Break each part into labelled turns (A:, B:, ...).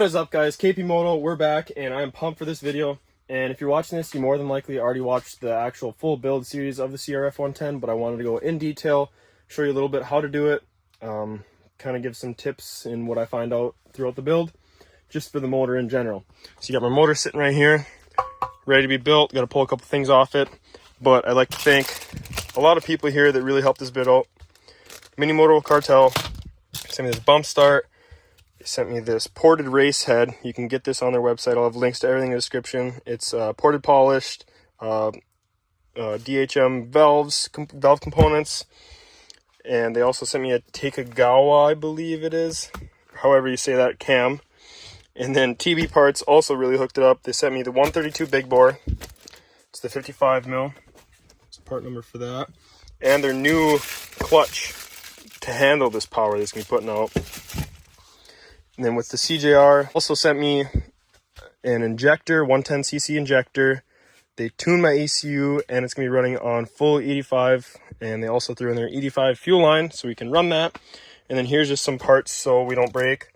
A: is up, guys? KP Moto, we're back, and I'm pumped for this video. And if you're watching this, you more than likely already watched the actual full build series of the CRF110, but I wanted to go in detail, show you a little bit how to do it, kind of give some tips in what I find out throughout the build, just for the motor in general. So you got my motor sitting right here, ready to be built. Got to pull a couple things off it, but I'd like to thank a lot of people here that really helped this bid out. Mini Moto Cartel sent me this bump start. They sent me this ported race head. You can get this on their website. I'll have links to everything in the description. It's ported polished, DHM valve components, and they also sent me a Takagawa, I believe it is, however you say that, cam. And then TB Parts also really hooked it up. They sent me the 132 big bore. It's the 55 mil. It's part number for that. And their new clutch to handle this power that's going to be putting out. And then with the CJR, also sent me an injector, 110cc injector. They tuned my ECU, and it's going to be running on full 85. And they also threw in their 85 fuel line, so we can run that. And then here's just some parts so we don't break.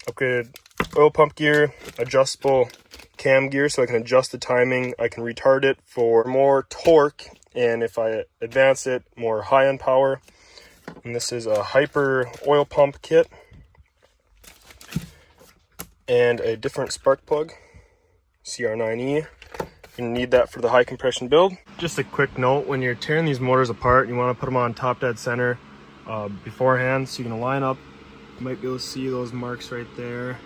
A: Upgraded oil pump gear, adjustable cam gear so I can adjust the timing. I can retard it for more torque, and if I advance it, more high-end power. And this is a hyper oil pump kit and a different spark plug, CR9E. You're gonna need that for the high compression build. Just a quick note, when you're tearing these motors apart, you wanna put them on top dead center beforehand, so you're gonna line up. You might be able to see those marks right there.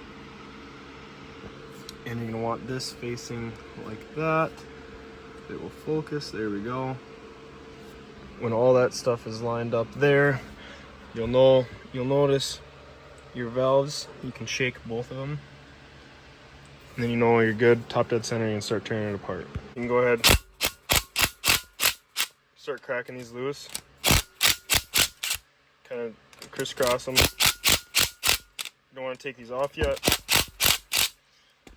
A: And you're gonna want this facing like that. It will focus, there we go. When all that stuff is lined up there, you'll notice your valves, you can shake both of them. And then you know you're good, top dead center, you can start tearing it apart. You can go ahead, start cracking these loose. Kind of crisscross them. You don't want to take these off yet.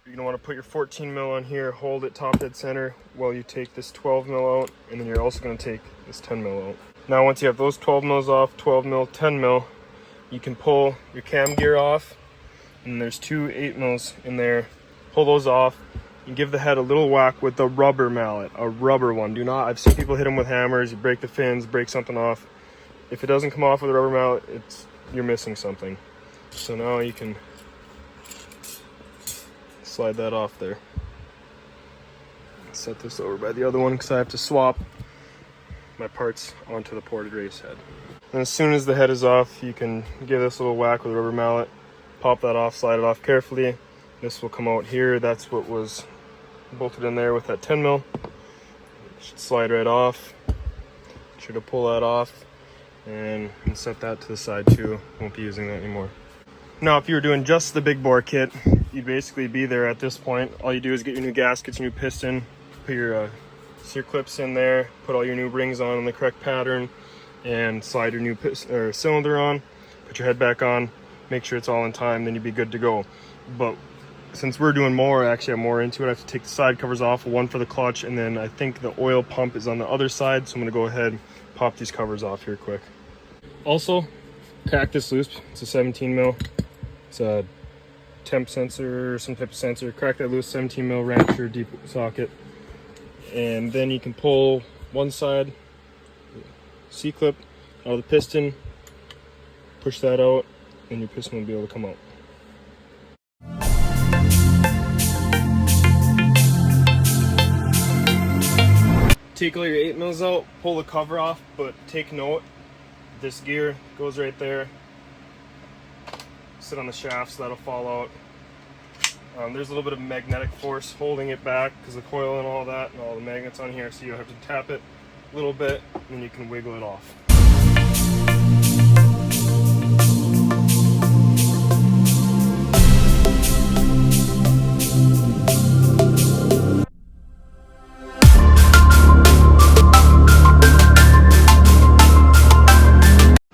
A: You're going to want to put your 14 mil on here, hold it top dead center while you take this 12 mil out, and then you're also going to take this 10 mil out. Now once you have those 12 mils off, 12 mil, 10 mil, you can pull your cam gear off, and there's two 8 mils in there. Pull those off and give the head a little whack with the rubber mallet, a rubber one. Do not, I've seen people hit them with hammers, you break the fins, break something off. If it doesn't come off with a rubber mallet, you're missing something. So now you can slide that off there. Set this over by the other one because I have to swap my parts onto the ported race head. And as soon as the head is off, you can give this a little whack with a rubber mallet, pop that off, slide it off carefully. This will come out here. That's what was bolted in there with that 10 mil. Should slide right off. Sure to pull that off and set that to the side too. Won't be using that anymore. Now, if you were doing just the big bore kit, you'd basically be there at this point. All you do is get your new gaskets, your new piston, put your clips in there, put all your new rings on in the correct pattern, and slide your new cylinder on, put your head back on, make sure it's all in time, then you'd be good to go. But since we're doing more, actually I'm more into it, I have to take the side covers off, one for the clutch, and then I think the oil pump is on the other side, so I'm gonna go ahead and pop these covers off here quick. Also, tack this loose. It's a 17 mil. It's a temp sensor or some type of sensor. Crack that loose, 17 mil wrench or deep socket. And then you can pull one side C-clip out of the piston, push that out, and your piston will be able to come out. Take all your 8 mils out, pull the cover off, but take note, this gear goes right there. Sit on the shaft so that'll fall out. There's a little bit of magnetic force holding it back because the coil and all that and all the magnets on here, so you have to tap it a little bit and then you can wiggle it off.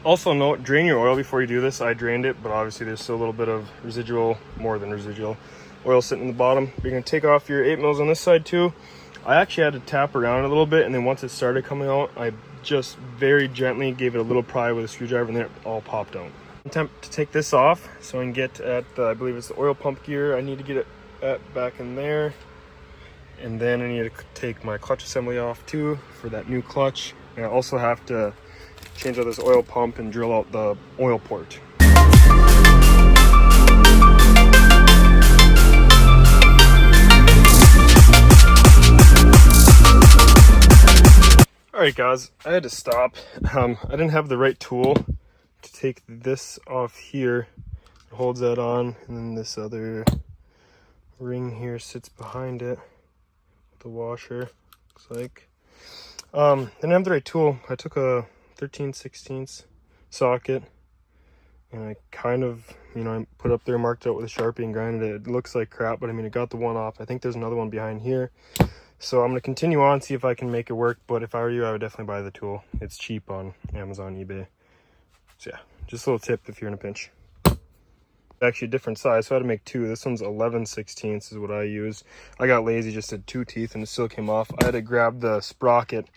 A: Also note, drain your oil before you do this. I drained it, but obviously there's still a little bit of residual, more than residual, oil sitting in the bottom. You're gonna take off your 8 mils on this side too. I actually had to tap around a little bit, and then once it started coming out, I just very gently gave it a little pry with a screwdriver, and then it all popped out. Attempt to take this off so I can get at the, I believe it's the oil pump gear. I need to get it back in there. And then I need to take my clutch assembly off too for that new clutch. And I also have to change out this oil pump and drill out the oil port. Alright guys, I had to stop. I didn't have the right tool to take this off here. It holds that on, and then this other ring here sits behind it. The washer, looks like. Didn't have the right tool. I took a 13/16 socket and I kind of, I put up there, marked it out with a Sharpie and grinded it. It looks like crap, but I mean, it got the one off. I think there's another one behind here. So I'm going to continue on, see if I can make it work. But if I were you, I would definitely buy the tool. It's cheap on Amazon, eBay. So yeah, just a little tip if you're in a pinch. Actually a different size, so I had to make two. This one's 11/16 is what I use. I got lazy, just did 2 teeth and it still came off. I had to grab the sprocket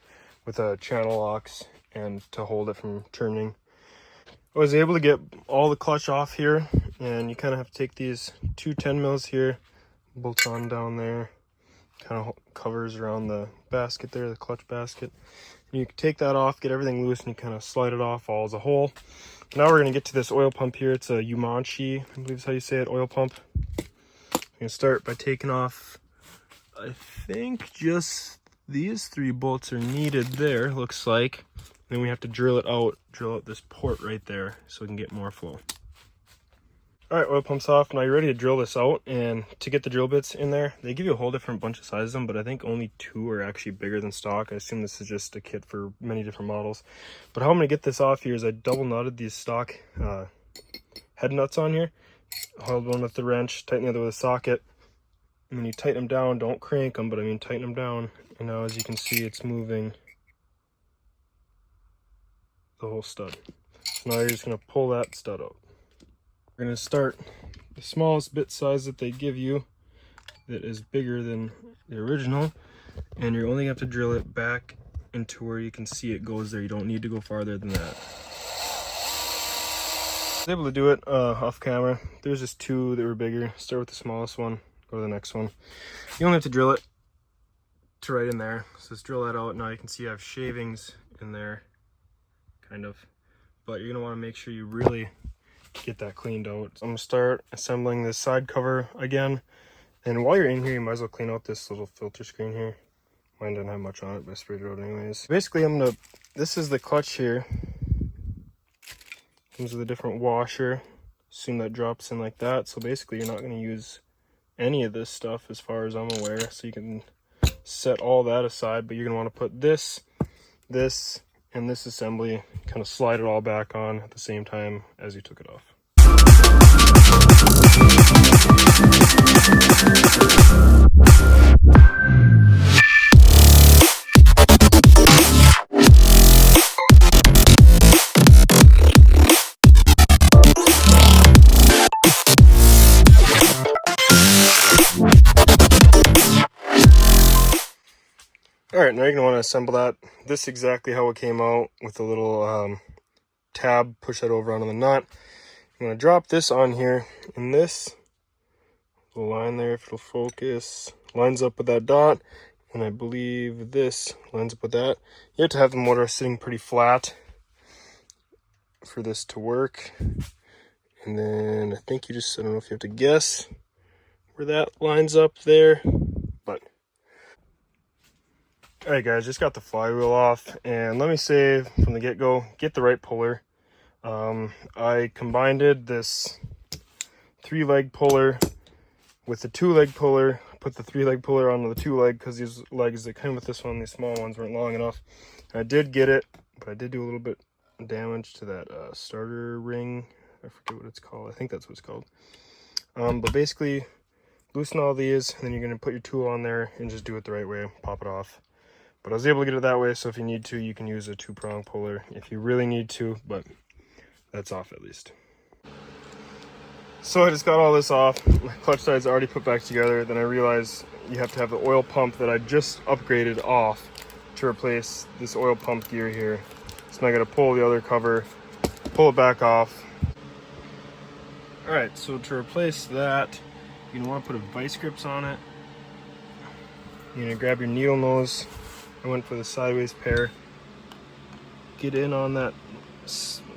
A: with a channel locks and to hold it from turning. I was able to get all the clutch off here, and you kind of have to take these 2 10mm here, bolt on down there, kind of covers around the basket there, the clutch basket. And you can take that off, get everything loose, and you kind of slide it off all as a whole. Now we're going to get to this oil pump here. It's a Umanchi, I believe is how you say it, oil pump. I'm going to start by taking off, I think just these 3 bolts are needed there, looks like. Then we have to drill out this port right there so we can get more flow. Alright, oil pump's off. Now you're ready to drill this out, and to get the drill bits in there, they give you a whole different bunch of sizes of them, but I think only 2 are actually bigger than stock. I assume this is just a kit for many different models. But how I'm going to get this off here is I double knotted these stock head nuts on here. Held one with the wrench, tighten the other with a socket. And when you tighten them down, don't crank them, but I mean tighten them down. And now as you can see, it's moving the whole stud. So now you're just going to pull that stud out. We're going to start the smallest bit size that they give you that is bigger than the original, and you're only going to have to drill it back into where you can see it goes there. You don't need to go farther than that. I was able to do it off camera. There's just 2 that were bigger. Start with the smallest one, go to the next one. You only have to drill it to right in there. So let's drill that out. Now you can see I have shavings in there, kind of, but you're going to want to make sure you really get that cleaned out. So I'm gonna start assembling this side cover again, and while you're in here, you might as well clean out this little filter screen here. Mine didn't have much on it, but I sprayed it out anyways. Basically, this is the clutch here. Comes with a different washer. Assume that drops in like that. So basically, you're not gonna use any of this stuff as far as I'm aware. So you can set all that aside, but you're gonna want to put this, and this assembly, kind of slide it all back on at the same time as you took it off. Alright, now you're going to want to assemble that. This is exactly how it came out, with a little tab, push that over onto the nut. I'm going to drop this on here, and this little line there, if it'll focus, lines up with that dot, and I believe this lines up with that. You have to have the motor sitting pretty flat for this to work. And then I think I don't know if you have to guess where that lines up there, but alright guys, just got the flywheel off, and let me say from the get-go, get the right puller. I combined this 3-leg puller with the 2-leg puller, put the 3-leg puller onto the 2-leg because these legs that came with this one, these small ones, weren't long enough. I did get it, but I did do a little bit of damage to that starter ring. I forget what it's called. I think that's what it's called. But basically, loosen all these, and then you're going to put your tool on there and just do it the right way, pop it off. But I was able to get it that way, so if you need to, you can use a 2-prong puller if you really need to, but that's off at least. So I just got all this off. My clutch side's already put back together. Then I realized you have to have the oil pump that I just upgraded off to replace this oil pump gear here. So now I got to pull the other cover, pull it back off. Alright, so to replace that, you're gonna want to put a vice grips on it. You're gonna grab your needle nose. I went for the sideways pair. Get in on that,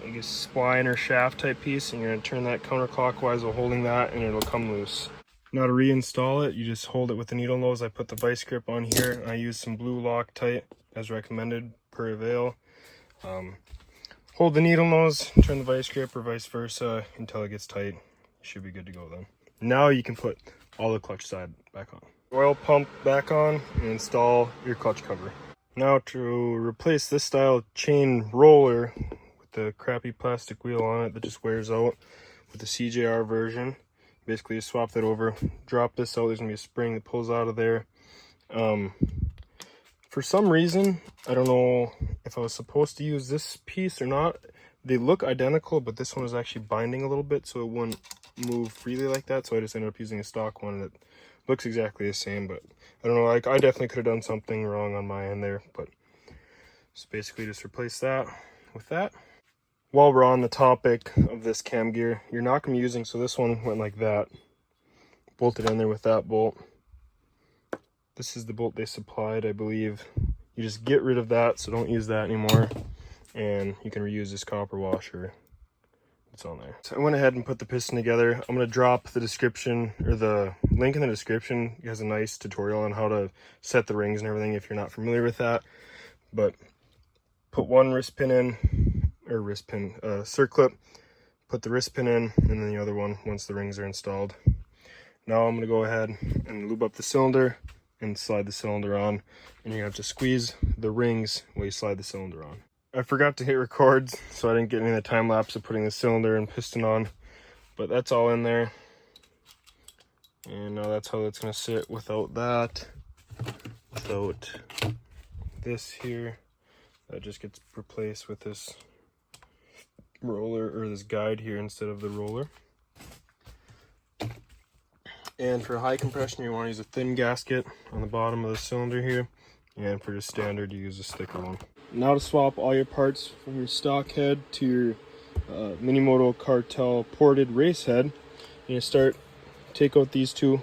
A: I guess, spline or shaft type piece, and you're gonna turn that counterclockwise while holding that, and it'll come loose. Now to reinstall it, you just hold it with the needle nose. I put the vice grip on here, and I use some blue Loctite as recommended per avail. Hold the needle nose, turn the vice grip, or vice versa until it gets tight. You should be good to go then. Now you can put all the clutch side back on. Oil pump back on and install your clutch cover. Now to replace this style chain roller with the crappy plastic wheel on it that just wears out with the CJR version, basically you swap that over, drop this out, there's gonna be a spring that pulls out of there. For some reason, I don't know if I was supposed to use this piece or not. They look identical, but this one is actually binding a little bit so it wouldn't move freely like that. So I just ended up using a stock one that looks exactly the same, but I don't know, like I definitely could have done something wrong on my end there, but just basically just replace that with that. While we're on the topic of this cam gear, you're not going to be using, so this one went like that, bolted in there with that bolt. This is the bolt they supplied, I believe. You just get rid of that, so don't use that anymore. And you can reuse this copper washer. It's on there. So I went ahead and put the piston together. I'm going to drop the description, or the link in the description. It has a nice tutorial on how to set the rings and everything if you're not familiar with that. But put one wrist pin in, or wrist pin, circlip. Put the wrist pin in, and then the other one once the rings are installed. Now I'm going to go ahead and lube up the cylinder and slide the cylinder on, and you have to squeeze the rings while you slide the cylinder on. I forgot to hit record, so I didn't get any of the time lapse of putting the cylinder and piston on, but that's all in there. And now that's how it's going to sit without that, without this here. That just gets replaced with this roller, or this guide here instead of the roller. And for high compression, you want to use a thin gasket on the bottom of the cylinder here. And for just standard, you use a thicker one. Now to swap all your parts from your stock head to your Minimoto Cartel ported race head. You're going to take out these two,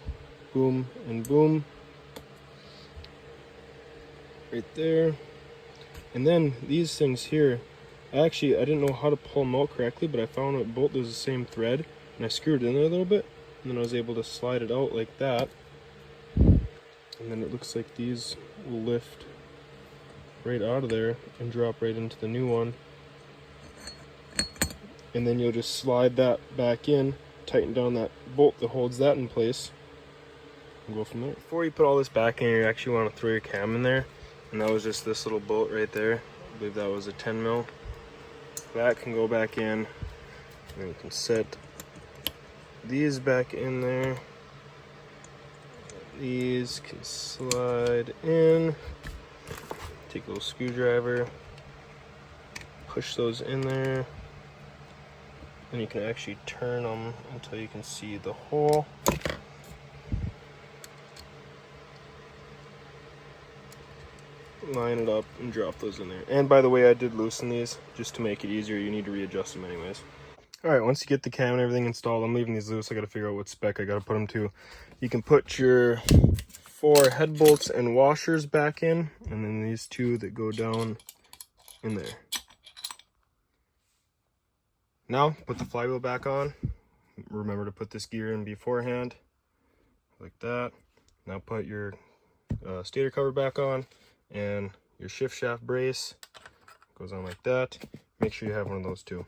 A: boom and boom. Right there. And then these things here, I didn't know how to pull them out correctly, but I found that bolt was the same thread. And I screwed it in there a little bit. And then I was able to slide it out like that. And then it looks like these will lift right out of there and drop right into the new one. And then you'll just slide that back in, tighten down that bolt that holds that in place, and go from there. Before you put all this back in, you actually want to throw your cam in there. And that was just this little bolt right there. I believe that was a 10 mil. That can go back in. And then you can set these back in there. These can slide in. Take a little screwdriver, push those in there, and you can actually turn them until you can see the hole. Line it up and drop those in there. And by the way, I did loosen these just to make it easier. You need to readjust them anyways. Alright, once you get the cam and everything installed, I'm leaving these loose. I gotta figure out what spec I gotta put them to. You can put your 4 head bolts and washers back in, and then these 2 that go down in there. Now, put the flywheel back on. Remember to put this gear in beforehand, like that. Now put your stator cover back on, and your shift shaft brace goes on like that. Make sure you have one of those too.